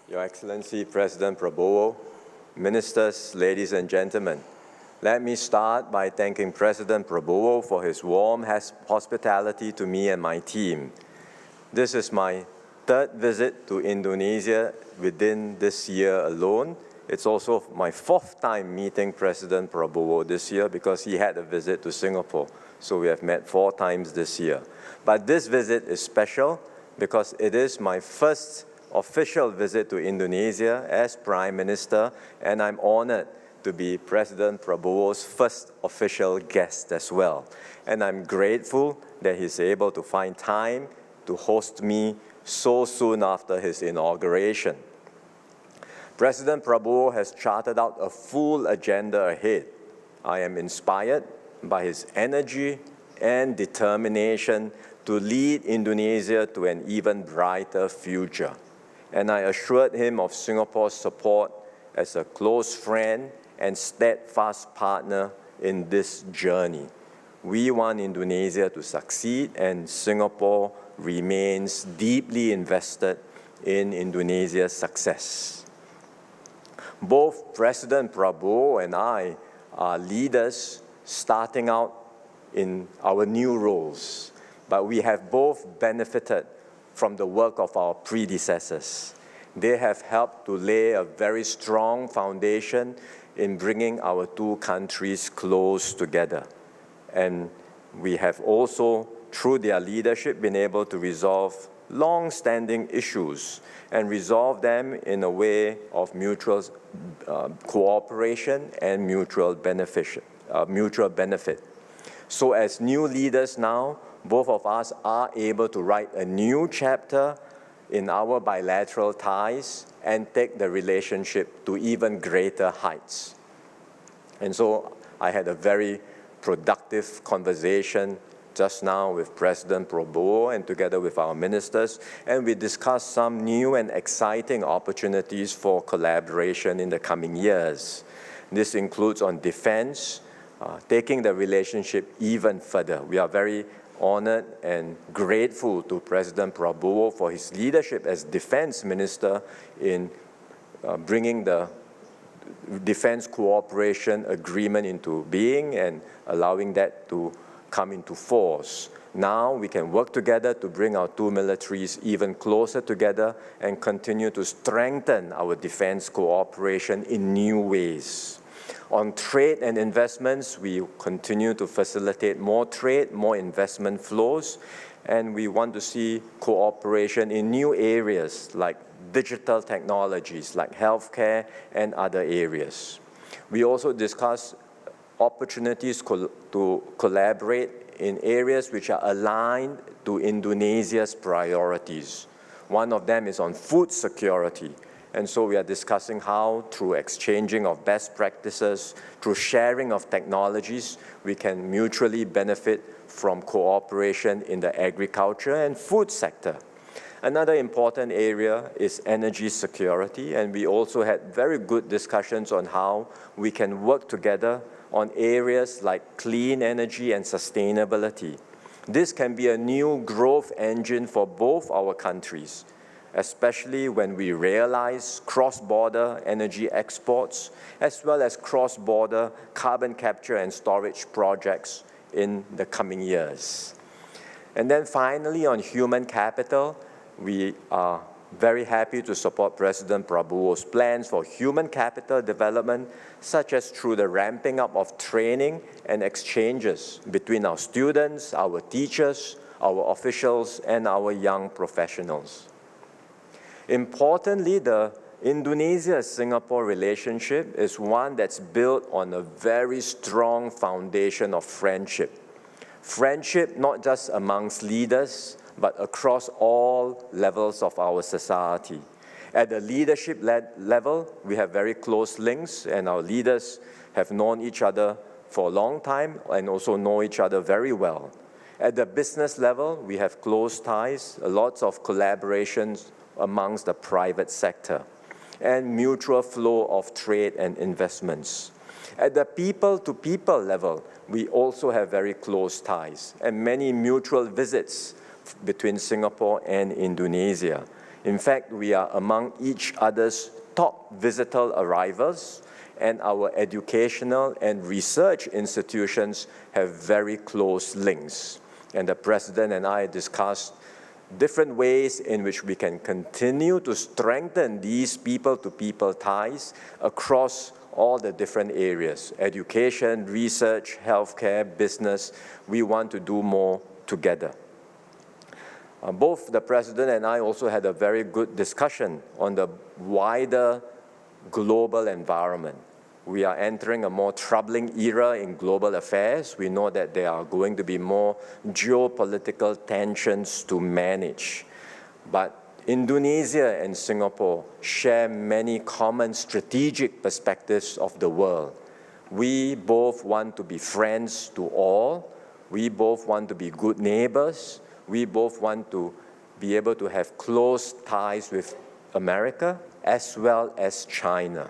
Your Excellency President Prabowo, Ministers, ladies and gentlemen, let me start by thanking President Prabowo for his warm hospitality to me and my team. This is my third visit to Indonesia within this year alone. It's also my fourth time meeting President Prabowo this year because he had a visit to Singapore. So we have met 4 times this year. But this visit is special because it is my first official visit to Indonesia as Prime Minister, and I'm honored to be President Prabowo's first official guest as well. And I'm grateful that he's able to find time to host me so soon after his inauguration. President Prabowo has charted out a full agenda ahead. I am inspired by his energy and determination to lead Indonesia to an even brighter future. And I assured him of Singapore's support as a close friend and steadfast partner in this journey. We want Indonesia to succeed, and Singapore remains deeply invested in Indonesia's success. Both President Prabowo and I are leaders starting out in our new roles, but we have both benefited from the work of our predecessors. They have helped to lay a very strong foundation in bringing our two countries close together. And we have also, through their leadership, been able to resolve long-standing issues and resolve them in a way of mutual cooperation and mutual benefit. So as new leaders now, both of us are able to write a new chapter in our bilateral ties and take the relationship to even greater heights. And so I had a very productive conversation just now with President Prabowo and together with our ministers, and we discussed some new and exciting opportunities for collaboration in the coming years. This includes on defense, taking the relationship even further. We are very honored and grateful to President Prabowo for his leadership as Defense Minister in bringing the Defense Cooperation Agreement into being and allowing that to come into force. Now we can work together to bring our two militaries even closer together and continue to strengthen our defense cooperation in new ways. On trade and investments, we continue to facilitate more trade, more investment flows, and we want to see cooperation in new areas like digital technologies, like healthcare and other areas. We also discuss opportunities to collaborate in areas which are aligned to Indonesia's priorities. One of them is on food security. And so we are discussing how, through exchanging of best practices, through sharing of technologies, we can mutually benefit from cooperation in the agriculture and food sector. Another important area is energy security, and we also had very good discussions on how we can work together on areas like clean energy and sustainability. This can be a new growth engine for both our countries, especially when we realize cross-border energy exports, as well as cross-border carbon capture and storage projects in the coming years. And then finally, on human capital, we are very happy to support President Prabowo's plans for human capital development, such as through the ramping up of training and exchanges between our students, our teachers, our officials, and our young professionals. Importantly, the Indonesia-Singapore relationship is one that's built on a very strong foundation of friendship. Friendship not just amongst leaders, but across all levels of our society. At the leadership level, we have very close links, and our leaders have known each other for a long time and also know each other very well. At the business level, we have close ties, lots of collaborations amongst the private sector, and mutual flow of trade and investments. At the people-to-people level, we also have very close ties and many mutual visits between Singapore and Indonesia. In fact, we are among each other's top visitor arrivals, and our educational and research institutions have very close links. And the President and I discussed different ways in which we can continue to strengthen these people-to-people ties across all the different areas: education, research, healthcare, business. We want to do more together. Both the President and I also had a very good discussion on the wider global environment. We are entering a more troubling era in global affairs. We know that there are going to be more geopolitical tensions to manage. But Indonesia and Singapore share many common strategic perspectives of the world. We both want to be friends to all. We both want to be good neighbors. We both want to be able to have close ties with America as well as China.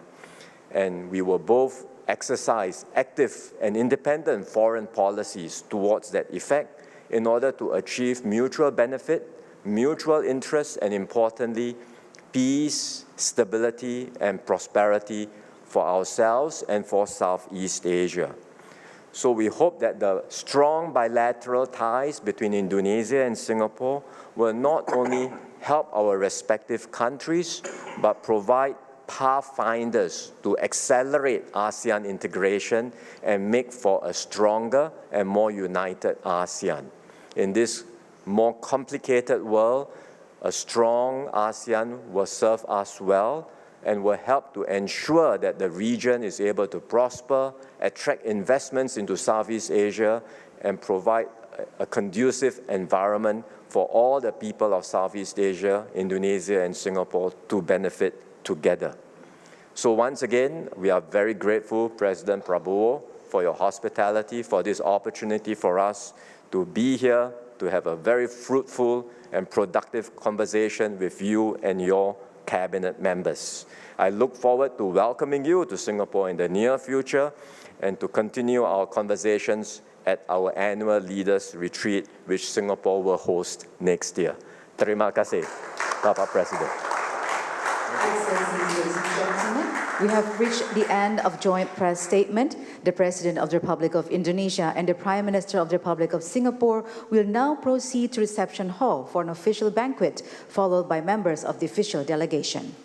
And we will both exercise active and independent foreign policies towards that effect in order to achieve mutual benefit, mutual interest, and importantly, peace, stability, and prosperity for ourselves and for Southeast Asia. So we hope that the strong bilateral ties between Indonesia and Singapore will not only help our respective countries, but provide pathfinders to accelerate ASEAN integration and make for a stronger and more united ASEAN. In this more complicated world, a strong ASEAN will serve us well and will help to ensure that the region is able to prosper, attract investments into Southeast Asia, and provide a conducive environment for all the people of Southeast Asia, Indonesia, and Singapore to benefit together. So once again, we are very grateful, President Prabowo, for your hospitality, for this opportunity for us to be here, to have a very fruitful and productive conversation with you and your cabinet members. I look forward to welcoming you to Singapore in the near future and to continue our conversations at our annual Leaders Retreat, which Singapore will host next year. Terima kasih, Bapak Presiden. Ladies and gentlemen, we have reached the end of joint press statement. The President of the Republic of Indonesia and the Prime Minister of the Republic of Singapore will now proceed to reception hall for an official banquet, followed by members of the official delegation.